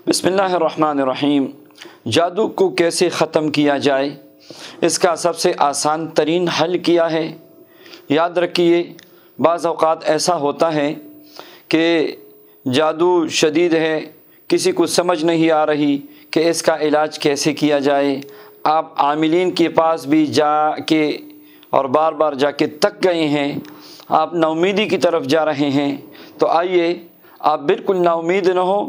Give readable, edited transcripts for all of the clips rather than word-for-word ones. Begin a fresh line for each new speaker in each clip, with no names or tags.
بسم الرحمن الرحیم۔ جادو کو کیسے ختم کیا جائے، اس کا سب سے آسان ترین حل کیا ہے؟ یاد رکھیے، بعض اوقات ایسا ہوتا ہے کہ جادو شدید ہے، کسی کو سمجھ نہیں آ رہی کہ اس کا علاج کیسے کیا جائے۔ آپ عاملین کے پاس بھی جا کے اور بار بار جا کے تک گئے ہیں، آپ نا امیدی کی طرف جا رہے ہیں۔ تو آئیے، آپ بالکل نا امید نہ ہو،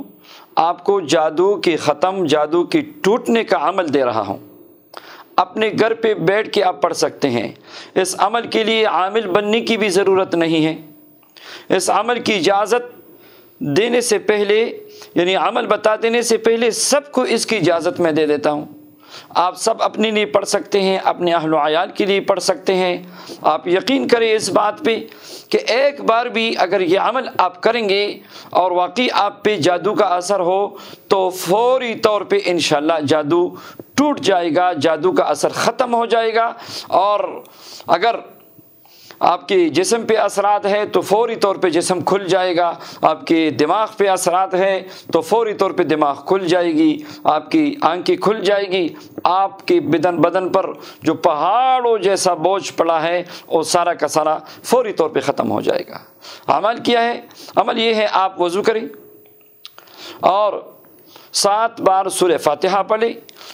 آپ کو جادو کی ختم، جادو کی ٹوٹنے کا عمل دے رہا ہوں۔ اپنے گھر پہ بیٹھ کے آپ پڑھ سکتے ہیں۔ اس عمل کے لیے عامل بننے کی بھی ضرورت نہیں ہے۔ اس عمل کی اجازت دینے سے پہلے، یعنی عمل بتا دینے سے پہلے سب کو اس کی اجازت میں دے دیتا ہوں۔ آپ سب اپنے لیے پڑھ سکتے ہیں، اپنے اہل و عیال کے لیے پڑھ سکتے ہیں۔ آپ یقین کریں اس بات پہ کہ ایک بار بھی اگر یہ عمل آپ کریں گے اور واقعی آپ پہ جادو کا اثر ہو تو فوری طور پہ انشاءاللہ جادو ٹوٹ جائے گا، جادو کا اثر ختم ہو جائے گا۔ اور اگر آپ کے جسم پہ اثرات ہے تو فوری طور پہ جسم کھل جائے گا، آپ کے دماغ پہ اثرات ہے تو فوری طور پہ دماغ کھل جائے گی، آپ کی آنکھیں کھل جائے گی، آپ کے بدن پر جو پہاڑوں جیسا بوجھ پڑا ہے وہ سارا کا سارا فوری طور پہ ختم ہو جائے گا۔ عمل کیا ہے؟ عمل یہ ہے، آپ وضو کریں اور 7 بار سورہ فاتحہ پڑھیں۔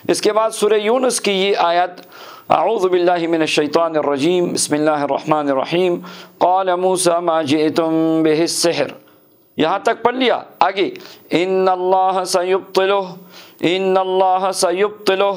اس کے بعد سورہ یونس کی یہ آیت، اعوذ باللہ من الشیطان الرجیم، بسم اللہ الرحمن الرحیم، قال موسیٰ ما جئتم بہ السحر، یہاں تک پڑھ لیا۔ آگے ان اللہ سیبطلہ، ان اللہ سیبطلہ،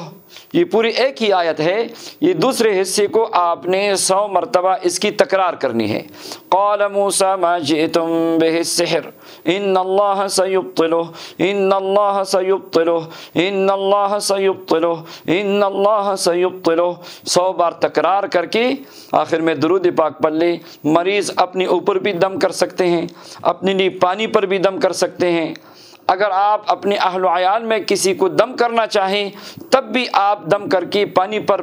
یہ پوری ایک ہی آیت ہے۔ یہ دوسرے حصے کو آپ نے 100 مرتبہ اس کی تکرار کرنی ہے۔ قال موسیٰ ما جئتم بہ السحر ان اللہ سیبطلہ، ان اللہ سیبطلہ، ان اللہ سیبطلہ، ان اللہ سیبطلہ، 100 بار تکرار کر کے آخر میں درود پاک پڑھ لے۔ مریض اپنے اوپر بھی دم کر سکتے ہیں، اپنے لیے پانی پر بھی دم کر سکتے ہیں۔ اگر آپ اپنے اہل و عیال میں کسی کو دم کرنا چاہیں تب بھی آپ دم کر کے، پانی پر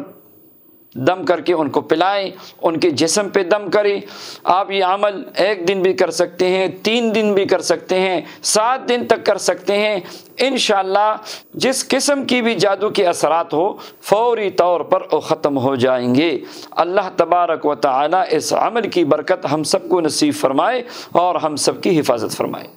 دم کر کے ان کو پلائیں، ان کے جسم پہ دم کریں۔ آپ یہ عمل 1 دن بھی کر سکتے ہیں، 3 دن بھی کر سکتے ہیں، 7 دن تک کر سکتے ہیں۔ انشاءاللہ جس قسم کی بھی جادو کے اثرات ہو فوری طور پر وہ ختم ہو جائیں گے۔ اللہ تبارک و تعالی اس عمل کی برکت ہم سب کو نصیب فرمائے اور ہم سب کی حفاظت فرمائے۔